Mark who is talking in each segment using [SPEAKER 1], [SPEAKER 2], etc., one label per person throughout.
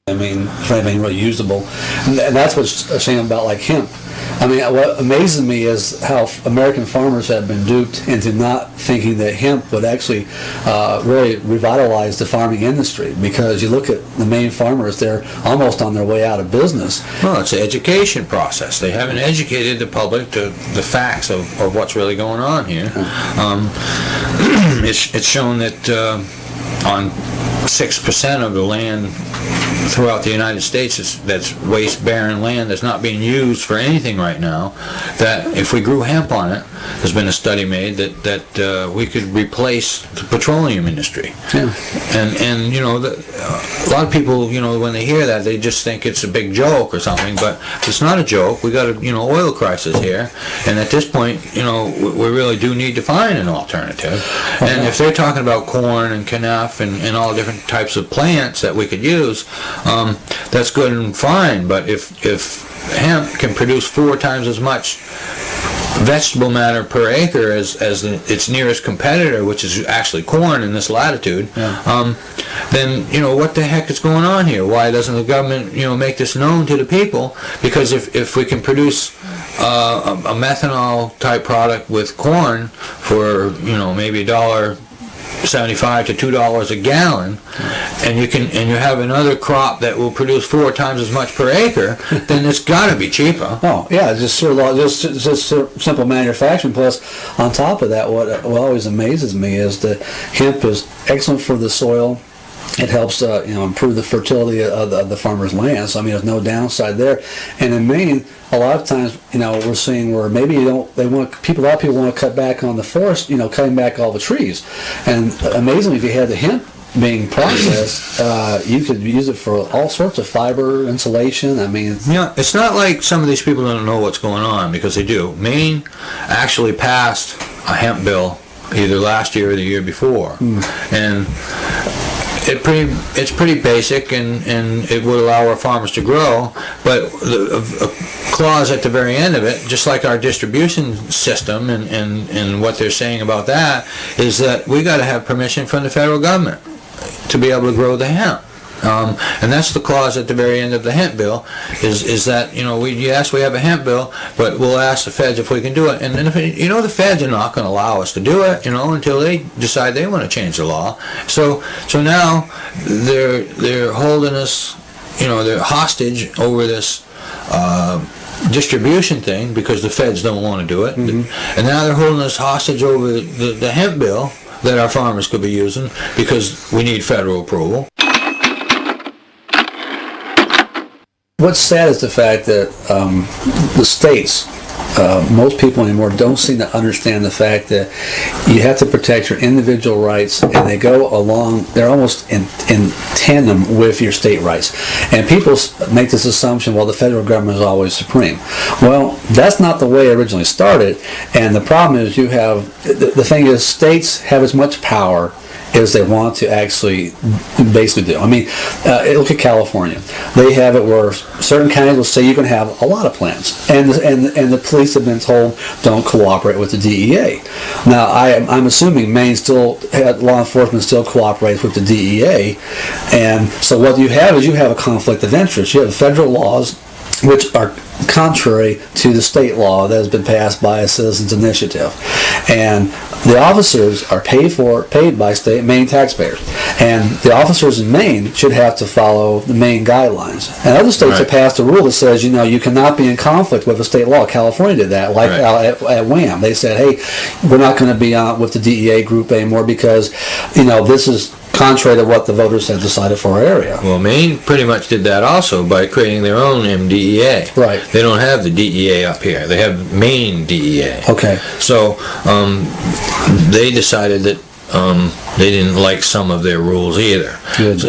[SPEAKER 1] I mean, for anything really usable. And that's what's a shame about like hemp. I mean, what amazes me is how American farmers have been duped into not thinking that hemp would actually really revitalize the farming industry, because you look at the main farmers, they're almost on their way out of business.
[SPEAKER 2] Well, it's an education process. They haven't educated the public to the facts of what's really going on here. It's shown that on 6% of the land throughout the United States that's waste-bearing land that's not being used for anything right now, that if we grew hemp on it, there's been a study made that we could replace the petroleum industry.
[SPEAKER 1] Yeah.
[SPEAKER 2] And you know, a lot of people, you know, when they hear that, they just think it's a big joke or something, but it's not a joke. We got a, you know, oil crisis here, and at this point, you know, we really do need to find an alternative. And if they're talking about corn and kniff and all different types of plants that we could use, that's good and fine, but if hemp can produce 4 times as much vegetable matter per acre as its nearest competitor, which is actually corn in this latitude, then, you know, what the heck is going on here? Why doesn't the government, you know, make this known to the people? Because if we can produce a methanol type product with corn for, you know, maybe $1.75 to $2 a gallon, and you have another crop that will produce 4 times as much per acre, then it's got to be cheaper.
[SPEAKER 1] Oh yeah, just simple manufacturing. Plus, on top of that, what always amazes me is that hemp is excellent for the soil. It helps you know, improve the fertility of the farmer's land. So I mean, there's no downside there. And in Maine, a lot of times, you know, we're seeing where maybe a lot of people want to cut back on the forest, you know, cutting back all the trees. And amazingly, if you had the hemp being processed, you could use it for all sorts of fiber, insulation. I mean,
[SPEAKER 2] yeah, it's not like some of these people don't know what's going on, because they do. Maine actually passed a hemp bill either last year or the year before, and it's pretty basic, and it would allow our farmers to grow, but a clause at the very end of it, just like our distribution system and what they're saying about that, is that we got to have permission from the federal government to be able to grow the hemp. And that's the clause at the very end of the hemp bill, is that, you know, yes, we have a hemp bill, but we'll ask the feds if we can do it. And then, you know, the feds are not going to allow us to do it, you know, until they decide they want to change the law. So now they're holding us, you know, they're hostage over this distribution thing, because the feds don't want to do it. And now they're holding us hostage over the hemp bill that our farmers could be using, because we need federal approval.
[SPEAKER 1] what's sad is the fact that the states, most people anymore don't seem to understand the fact that you have to protect your individual rights, and they go along, they're almost in tandem with your state rights. And people make this assumption, well, the federal government is always supreme. Well, that's not the way it originally started, and the problem is you have, the thing is, states have as much power as they want to actually basically do. I mean, look at California. They have it where certain counties will say you can have a lot of plants, and the police have been told don't cooperate with the DEA. Now, I'm assuming Maine still, law enforcement still cooperates with the DEA, and so what you have is you have a conflict of interest. You have federal laws which are contrary to the state law that has been passed by a citizens initiative, and the officers are paid by Maine taxpayers, and the officers in Maine should have to follow the Maine guidelines. And other states have passed a rule that says, you cannot be in conflict with a state law. California did that, like at Wham. They said, hey, we're not going to be on with the DEA group anymore because this is contrary to what the voters have decided for our area.
[SPEAKER 2] Well, Maine pretty much did that also by creating their own MDEA.
[SPEAKER 1] Right.
[SPEAKER 2] They don't have the DEA up here. They have Maine DEA.
[SPEAKER 1] Okay.
[SPEAKER 2] So they decided that they didn't like some of their rules either.
[SPEAKER 1] Good.
[SPEAKER 2] So,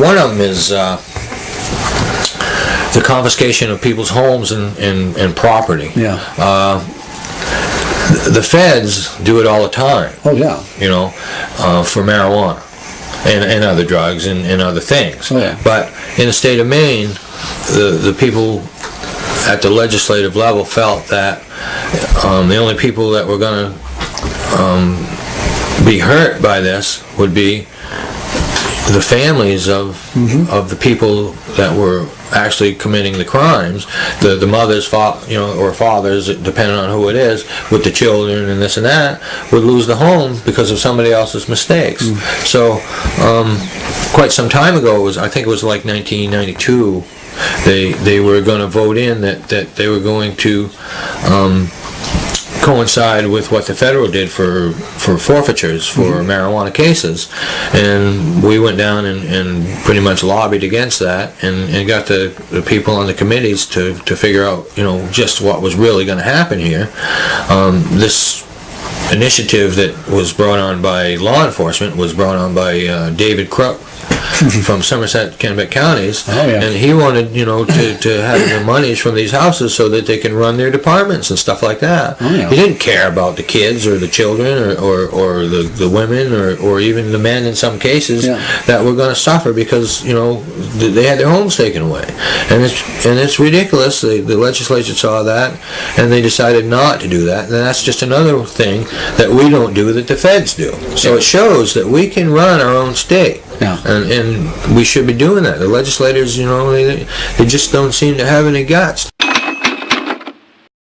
[SPEAKER 2] one of them is the confiscation of people's homes and property.
[SPEAKER 1] Yeah.
[SPEAKER 2] The feds do it all the time.
[SPEAKER 1] Oh, yeah.
[SPEAKER 2] For marijuana and other drugs and other things.
[SPEAKER 1] Oh, yeah.
[SPEAKER 2] But in the state of Maine, the people at the legislative level felt that the only people that were going to be hurt by this would be the families of the people that were actually committing the crimes, the mothers, or fathers, depending on who it is, with the children and this and that, would lose the home because of somebody else's mistakes. So, quite some time ago, I think it was like 1992. They were going to vote in that they were going to coincide with what the federal did for forfeitures for marijuana cases, and we went down and pretty much lobbied against that, and got the people on the committees to figure out just what was really going to happen here. This initiative that was brought on by law enforcement was brought on by David Crook from Somerset, Kennebec counties, and he wanted to have the monies from these houses so that they can run their departments and stuff like that. He didn't care about the kids or the children or the women or even the men in some cases that were going to suffer because they had their homes taken away, and it's ridiculous. The legislature saw that and they decided not to do that, and that's just another thing that we don't do that the feds do. So it shows that we can run our own state. And we should be doing that. The legislators, they just don't seem to have any guts.